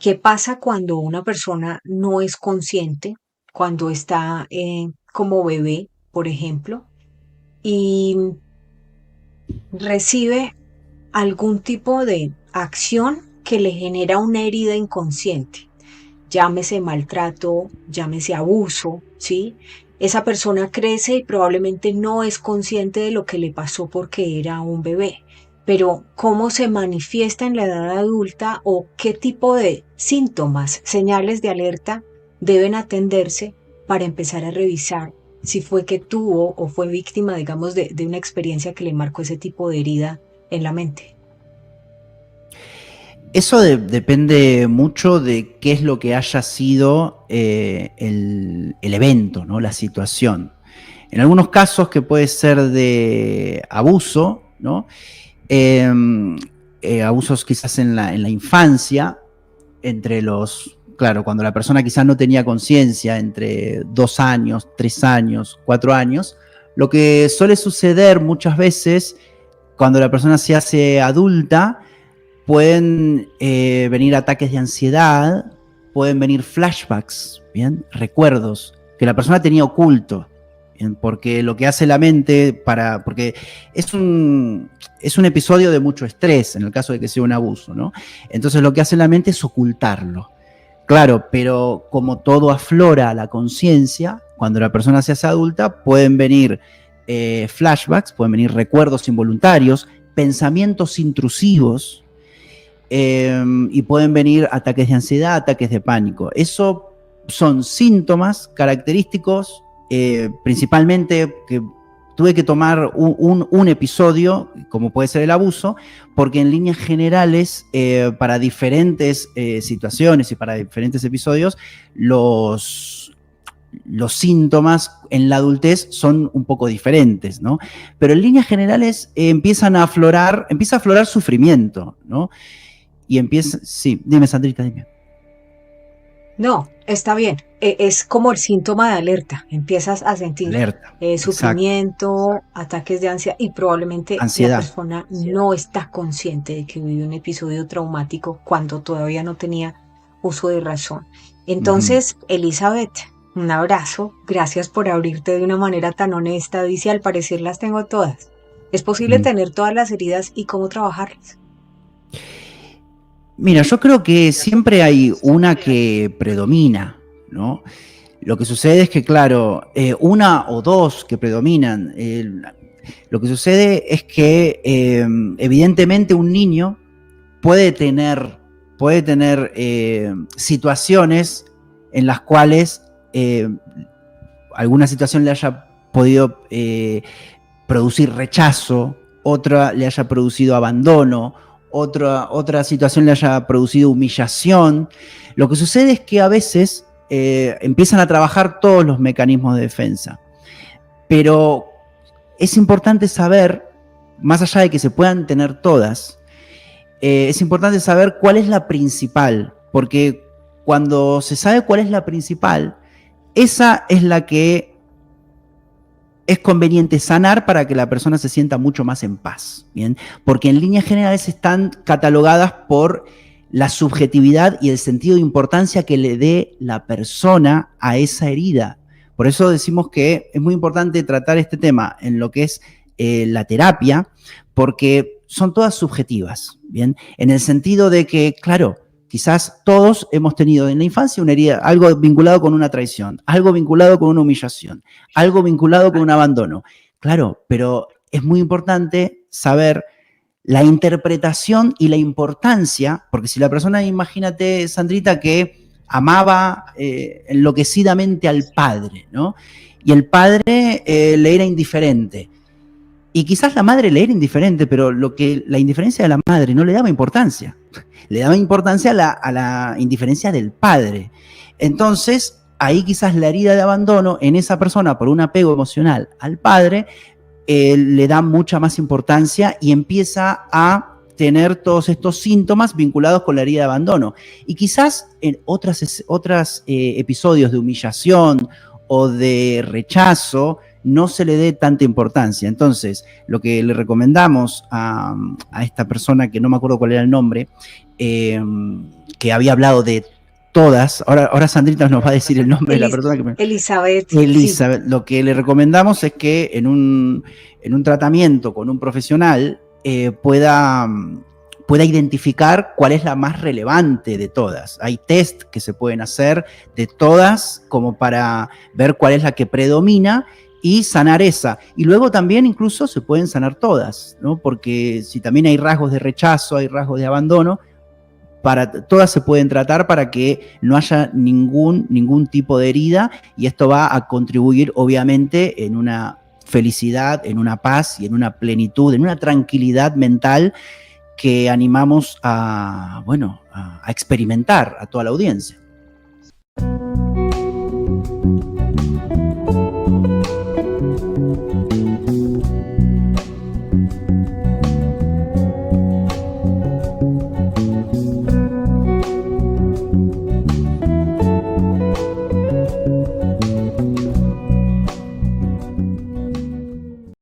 ¿Qué pasa cuando una persona no es consciente, cuando está como bebé, por ejemplo, y recibe algún tipo de acción que le genera una herida inconsciente? Llámese maltrato, llámese abuso, ¿sí? Esa persona crece y probablemente no es consciente de lo que le pasó porque era un bebé. Pero ¿cómo se manifiesta en la edad adulta o qué tipo de síntomas, señales de alerta deben atenderse para empezar a revisar si fue que tuvo o fue víctima, digamos, de una experiencia que le marcó ese tipo de herida en la mente? Eso depende mucho de qué es lo que haya sido el evento, ¿no? La situación. En algunos casos que puede ser de abuso, ¿no? Eh, Abusos quizás en la infancia, claro, cuando la persona quizás no tenía conciencia, entre 2 años, 3 años, 4 años, lo que suele suceder muchas veces cuando la persona se hace adulta, pueden venir ataques de ansiedad, pueden venir flashbacks, ¿bien? Recuerdos que la persona tenía oculto, ¿bien? Porque lo que hace la mente porque es un episodio de mucho estrés en el caso de que sea un abuso, ¿no? Entonces lo que hace la mente es ocultarlo. Claro, pero como todo aflora a la conciencia, cuando la persona se hace adulta, pueden venir flashbacks, pueden venir recuerdos involuntarios, pensamientos intrusivos, y pueden venir ataques de ansiedad, ataques de pánico. Eso son síntomas característicos, principalmente que tuve que tomar un episodio, como puede ser el abuso, porque en líneas generales, para diferentes situaciones y para diferentes episodios, los síntomas en la adultez son un poco diferentes, ¿no? Pero en líneas generales empieza a aflorar sufrimiento, ¿no? Y empieza, sí, dime Sandrita, dime. No, está bien. Es como el síntoma de alerta. Empiezas a sentir Alerta, exacto. sufrimiento, ataques de ansiedad y probablemente la Ansiedad. persona no está consciente de que vivió un episodio traumático cuando todavía no tenía uso de razón. Ujú. Entonces, Elizabeth, un abrazo. Gracias por abrirte de una manera tan honesta. Dice, al parecer las tengo todas. ¿Es posible Ujú. tener todas las heridas y cómo trabajarlas? Mira, yo creo que siempre hay una que predomina, ¿no? Lo que sucede es que, claro, una o dos que predominan. Lo que sucede es que, evidentemente, un niño puede tener, situaciones en las cuales alguna situación le haya podido producir rechazo, otra le haya producido abandono, otra situación le haya producido humillación. Lo que sucede es que a veces empiezan a trabajar todos los mecanismos de defensa, pero es importante saber, más allá de que se puedan tener todas, es importante saber cuál es la principal, porque cuando se sabe cuál es la principal, esa es la que es conveniente sanar para que la persona se sienta mucho más en paz, ¿bien? Porque en líneas generales están catalogadas por la subjetividad y el sentido de importancia que le dé la persona a esa herida. Por eso decimos que es muy importante tratar este tema en lo que es la terapia, porque son todas subjetivas, ¿bien? En el sentido de que, claro, quizás todos hemos tenido en la infancia una herida, algo vinculado con una traición, algo vinculado con una humillación, algo vinculado con un abandono. Claro, pero es muy importante saber la interpretación y la importancia, porque si la persona, imagínate, Sandrita, que amaba enloquecidamente al padre, ¿no? Y el padre le era indiferente. Y quizás la madre le era indiferente, pero la indiferencia de la madre no le daba importancia. Le daba importancia a la indiferencia del padre. Entonces, ahí quizás la herida de abandono en esa persona por un apego emocional al padre le da mucha más importancia y empieza a tener todos estos síntomas vinculados con la herida de abandono. Y quizás en otros episodios de humillación o de rechazo, no se le dé tanta importancia. Entonces, lo que le recomendamos a esta persona, que no me acuerdo cuál era el nombre, que había hablado de todas, ahora Sandrita nos va a decir el nombre de la persona que me... Elizabeth. Elizabeth, sí. Lo que le recomendamos es que en un tratamiento con un profesional pueda identificar cuál es la más relevante de todas. Hay test que se pueden hacer de todas como para ver cuál es la que predomina y sanar esa. Y luego también incluso se pueden sanar todas, ¿no? Porque si también hay rasgos de rechazo, hay rasgos de abandono, todas se pueden tratar para que no haya ningún tipo de herida, y esto va a contribuir obviamente en una felicidad, en una paz y en una plenitud, en una tranquilidad mental que animamos a experimentar a toda la audiencia.